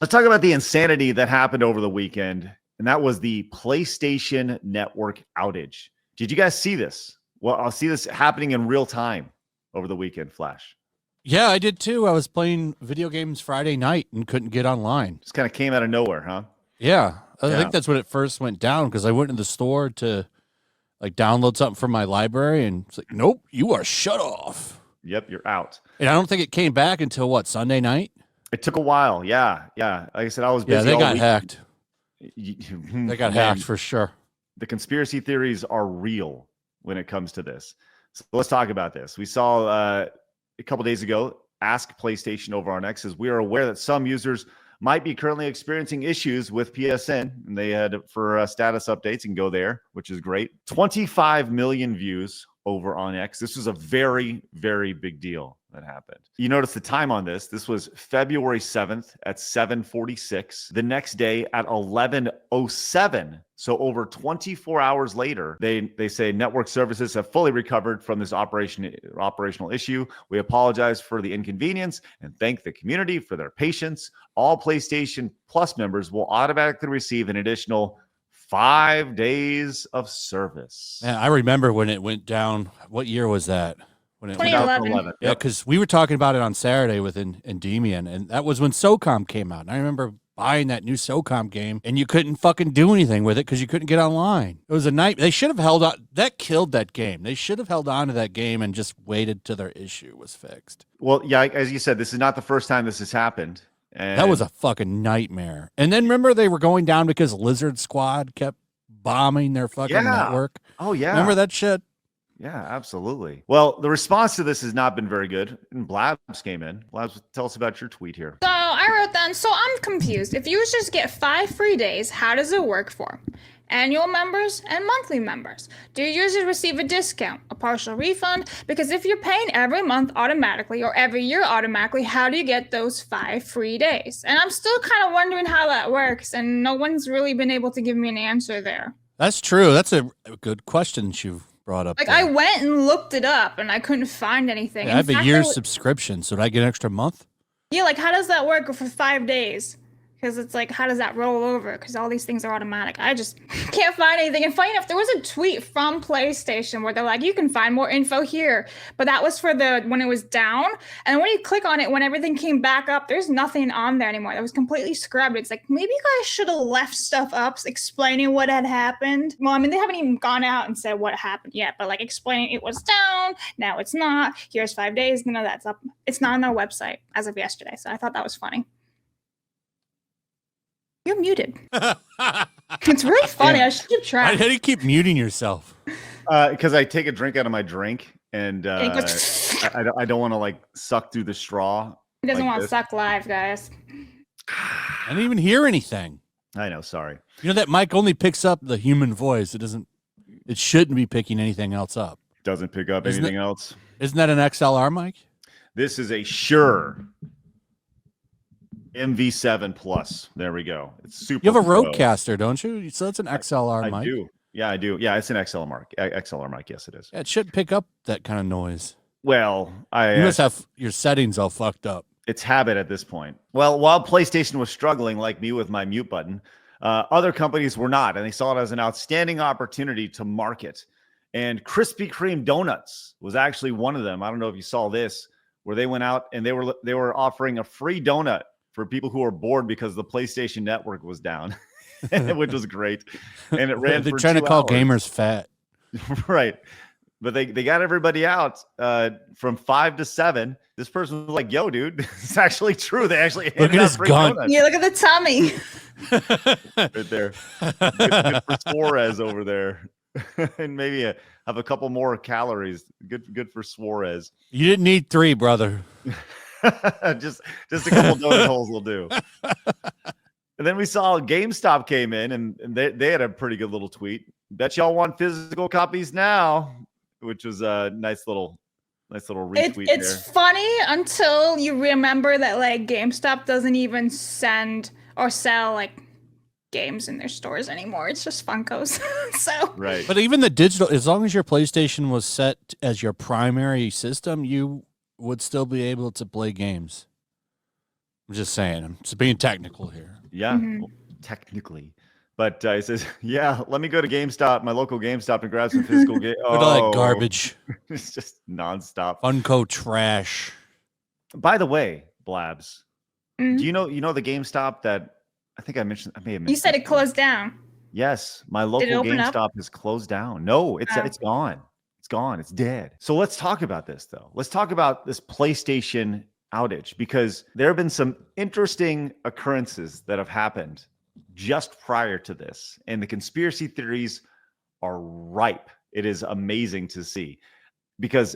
Let's talk about the insanity that happened over the weekend, and that was the PlayStation Network outage. Did you guys see this? Well, I'll see this happening in real time over the weekend, Flash. Yeah, I did too. I was playing video games Friday night and couldn't get online. Just kind of came out of nowhere, huh? Yeah, I think that's when it first went down because I went in the store to like download something from my library and it's like, nope, you are shut off. Yep, you're out. And I don't think it came back until what, Sunday night? It took a while. Yeah. Like I said, I was busy. Yeah, they got week. hacked. They got hacked for sure. The conspiracy theories are real when it comes to this. So let's talk about this. We saw a couple days ago, Ask PlayStation over on X says, we are aware that some users might be currently experiencing issues with PSN, and they had for status updates and go there, which is great. 25 million views over on X. This was a very, very big deal that happened. You notice the time on this. This was February 7th at 7:46. The next day at 11:07. So over 24 hours later, they say network services have fully recovered from this operational issue. We apologize for the inconvenience and thank the community for their patience. All PlayStation Plus members will automatically receive an additional 5 days of service. Yeah, I remember when it went down. What year was that? When it 2011. Yeah, because we were talking about it on Saturday with Endymion, and that was when SOCOM came out. And I remember buying that new SOCOM game, and you couldn't fucking do anything with it because you couldn't get online. It was a night. They should have held on. That killed that game. They should have held on to that game and just waited till their issue was fixed. Well, yeah, as you said, this is not the first time this has happened. And that was a fucking nightmare. And then remember they were going down because Lizard Squad kept bombing their fucking network. Oh, yeah. Remember that shit? Yeah, absolutely. Well, the response to this has not been very good. And Blabs came in. Blabs, tell us about your tweet here. So I wrote down, so I'm confused. If users get 5 free days, how does it work for annual members and monthly members? Do users receive a discount, a partial refund? Because if you're paying every month automatically or every year automatically, how do you get those 5 free days? And I'm still kind of wondering how that works, and no one's really been able to give me an answer there. That's true. That's a good question you brought up. Like, there. I went and looked it up, and I couldn't find anything. Yeah, I have a year's subscription, so did I get an extra month? Yeah, like, how does that work for 5 days? Because it's like, how does that roll over? Because all these things are automatic. I just can't find anything. And funny enough, there was a tweet from PlayStation where they're like, you can find more info here. But that was for when it was down. And when you click on it, when everything came back up, there's nothing on there anymore. That was completely scrubbed. It's like, maybe you guys should have left stuff up explaining what had happened. Well, I mean, they haven't even gone out and said what happened yet. But like explaining it was down. Now it's not. Here's 5 days. None of that's up. It's not on their website as of yesterday. So I thought that was funny. You're muted. It's really funny. I should keep track. How do you keep muting yourself? Because I take a drink out of my drink, and I don't want to like suck through the straw. He doesn't want to suck live, guys. I didn't even hear anything. I know. Sorry. You know that mic only picks up the human voice. It doesn't. It shouldn't be picking anything else up. Doesn't pick up anything else. Isn't that an XLR mic? This is a Shure MV7 Plus. There we go. It's super. You have a Rodecaster, don't you? So that's an XLR mic. I do. Yeah, I do. Yeah, it's an XLR mic. XLR mic. Yes, it is. Yeah, it should pick up that kind of noise. Well, you must have your settings all fucked up. It's habit at this point. Well, while PlayStation was struggling, like me with my mute button, other companies were not, and they saw it as an outstanding opportunity to market. And Krispy Kreme donuts was actually one of them. I don't know if you saw this, where they went out and they were offering a free donut for people who are bored because the PlayStation Network was down, which was great. And it ran. They're trying to call gamers fat, right? But they got everybody out from 5 to 7. This person was like, "Yo, dude, it's actually true. They actually look at his gun. Yeah, look at the tummy right there. Good for Suarez over there, and maybe have a couple more calories. Good for Suarez. You didn't need 3, brother." just a couple donut holes will do. And then we saw GameStop came in, and they had a pretty good little tweet. Bet y'all want physical copies now, which was a nice little retweet. It's funny until you remember that like GameStop doesn't even send or sell like games in their stores anymore. It's just Funkos. So right. But even the digital, as long as your PlayStation was set as your primary system, you would still be able to play games. I'm just saying. I'm just being technical here. Yeah, well, technically. But he says, yeah, let me go to GameStop, my local GameStop, and grab some physical game. Look at all that garbage. It's just nonstop. Funko trash. By the way, Blabs, Mhm. do you know the GameStop that I think I may have mentioned? You said this it to you. closed down. Yes, my it local open up? GameStop is closed down. No, it's Oh. it's gone. It's gone. It's dead. So let's talk about this though. Let's talk about this PlayStation outage because there have been some interesting occurrences that have happened just prior to this, and the conspiracy theories are ripe. It is amazing to see because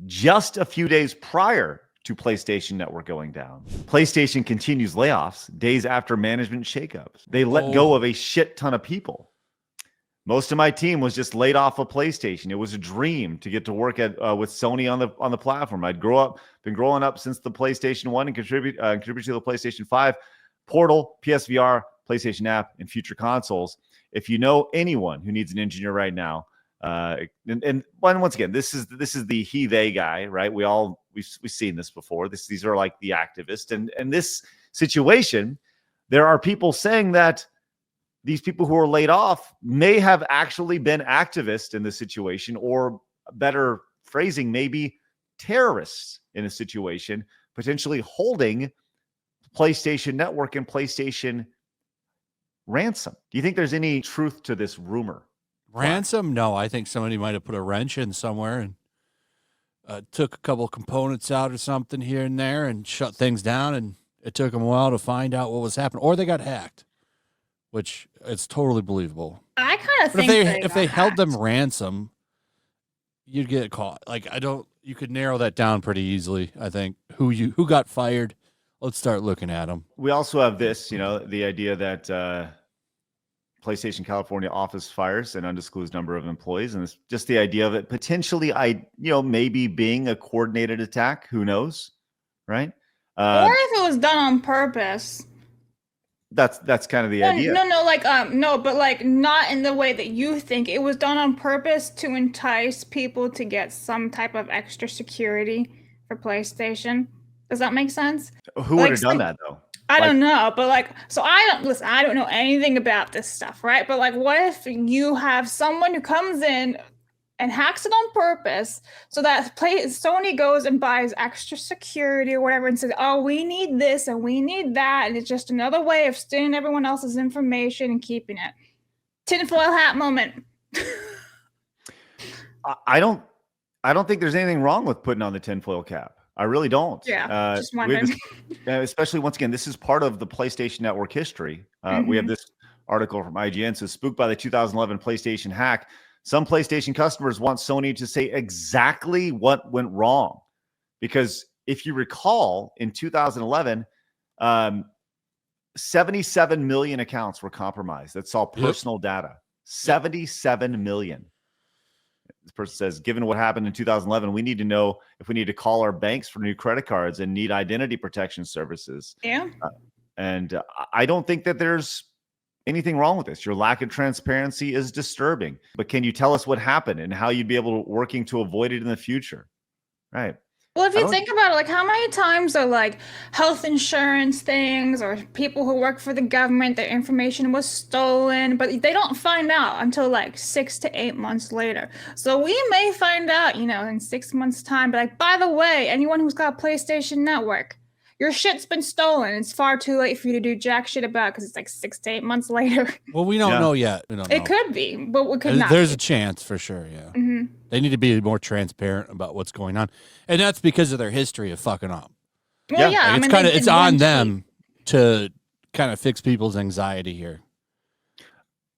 just a few days prior to PlayStation Network going down, PlayStation continues layoffs days after management shakeups. They let go of a shit ton of people. Most of my team was just laid off of PlayStation. It was a dream to get to work at with Sony on the platform. Been growing up since the PlayStation 1 and contribute to the PlayStation 5, Portal, PSVR, PlayStation app, and future consoles. If you know anyone who needs an engineer right now, and once again, this is the they guy, right? We've seen this before. These are like the activists, and this situation, there are people saying that these people who are laid off may have actually been activists in this situation, or better phrasing, maybe terrorists in a situation, potentially holding PlayStation Network and PlayStation ransom. Do you think there's any truth to this rumor? Ransom? No, I think somebody might have put a wrench in somewhere and took a couple components out or something here and there and shut things down, and it took them a while to find out what was happening, or they got hacked, which it's totally believable. I kind of But think if they held them ransom, you'd get caught. Like you could narrow that down pretty easily. I think who got fired. Let's start looking at them. We also have this, the idea that PlayStation California office fires an undisclosed number of employees, and it's just the idea of it potentially, maybe being a coordinated attack. Who knows, right? or if it was done on purpose. That's kind of the idea. No, but like not in the way that you think. It was done on purpose to entice people to get some type of extra security for PlayStation. Does that make sense? Who would have done that though? I don't know, but I don't know anything about this stuff, right? But like, what if you have someone who comes in and hacks it on purpose so that Sony goes and buys extra security or whatever and says, oh, we need this and we need that, and it's just another way of stealing everyone else's information and keeping it. Tinfoil hat moment. I don't think there's anything wrong with putting on the tinfoil cap. I really don't. Yeah, just wondering. Especially, once again, this is part of the PlayStation Network history. We have this article from IGN. So, spooked by the 2011 PlayStation hack, some PlayStation customers want Sony to say exactly what went wrong. Because if you recall, in 2011, 77 million accounts were compromised that saw personal data. 77 million. This person says, given what happened in 2011, we need to know if we need to call our banks for new credit cards and need identity protection services. Yeah. And I don't think that there's anything wrong with this. Your lack of transparency is disturbing. But can you tell us what happened and how you'd be able to working to avoid it in the future? Right. Well, if you think about it, like how many times are like health insurance things or people who work for the government, their information was stolen, but they don't find out until like 6 to 8 months later. So we may find out, in 6 months' time, but like, by the way, anyone who's got a PlayStation Network, your shit's been stolen. It's far too late for you to do jack shit about because it's like 6 to 8 months later. Well, we don't know yet. It could be, but we could not. There's a chance for sure, yeah. They need to be more transparent about what's going on. And that's because of their history of fucking up. Well, yeah. Like it's on them to kind of fix people's anxiety here.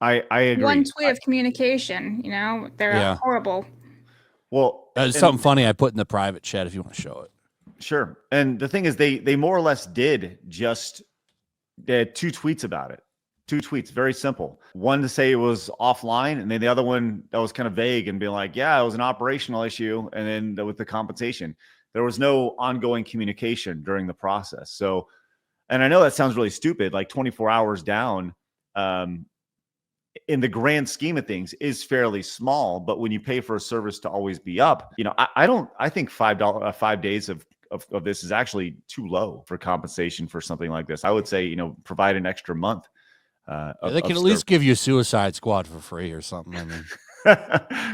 I agree. One tweet of communication, they're horrible. Well, something funny I put in the private chat if you want to show it. Sure. And the thing is, they more or less they had 2 tweets about it. 2 tweets, very simple. One to say it was offline, and then the other one that was kind of vague and being like, yeah, it was an operational issue. And then with the compensation, there was no ongoing communication during the process. So, and I know that sounds really stupid, like 24 hours down, in the grand scheme of things is fairly small, but when you pay for a service to always be up, I think $5 days of of this is actually too low for compensation for something like this. I would say, provide an extra month. They can at least give you Suicide Squad for free or something. I mean, No,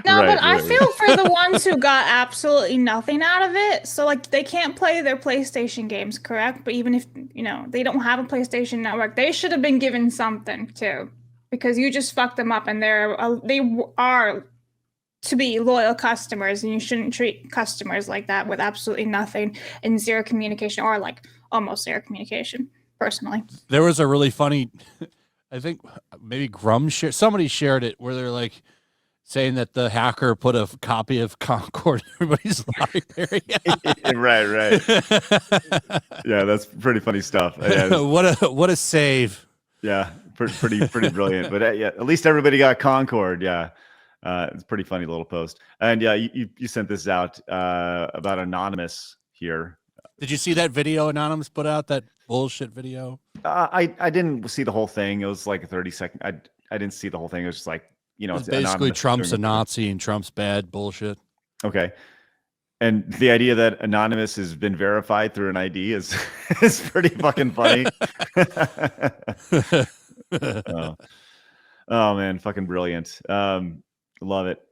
but I feel for the ones who got absolutely nothing out of it. So like they can't play their PlayStation games, correct? But even if they don't have a PlayStation Network, they should have been given something too, because you just fucked them up, and they are to be loyal customers, and you shouldn't treat customers like that with absolutely nothing and zero communication, or like almost zero communication. Personally, there was a really funny, I think maybe somebody shared it, where they're like saying that the hacker put a copy of Concord in everybody's library. Right. Yeah, that's pretty funny stuff. Yeah, what a save. Yeah, pretty brilliant. But yeah, at least everybody got Concord. Yeah, it's a pretty funny little post. And yeah, you sent this out about Anonymous here. Did you see that video Anonymous put out, that bullshit video? I didn't see the whole thing. It was like a 30-second. I didn't see the whole thing. It was just like, it's basically Trump's a Nazi and Trump's bad bullshit. Okay. And the idea that Anonymous has been verified through an ID is pretty fucking funny. Oh man, fucking brilliant. Love it.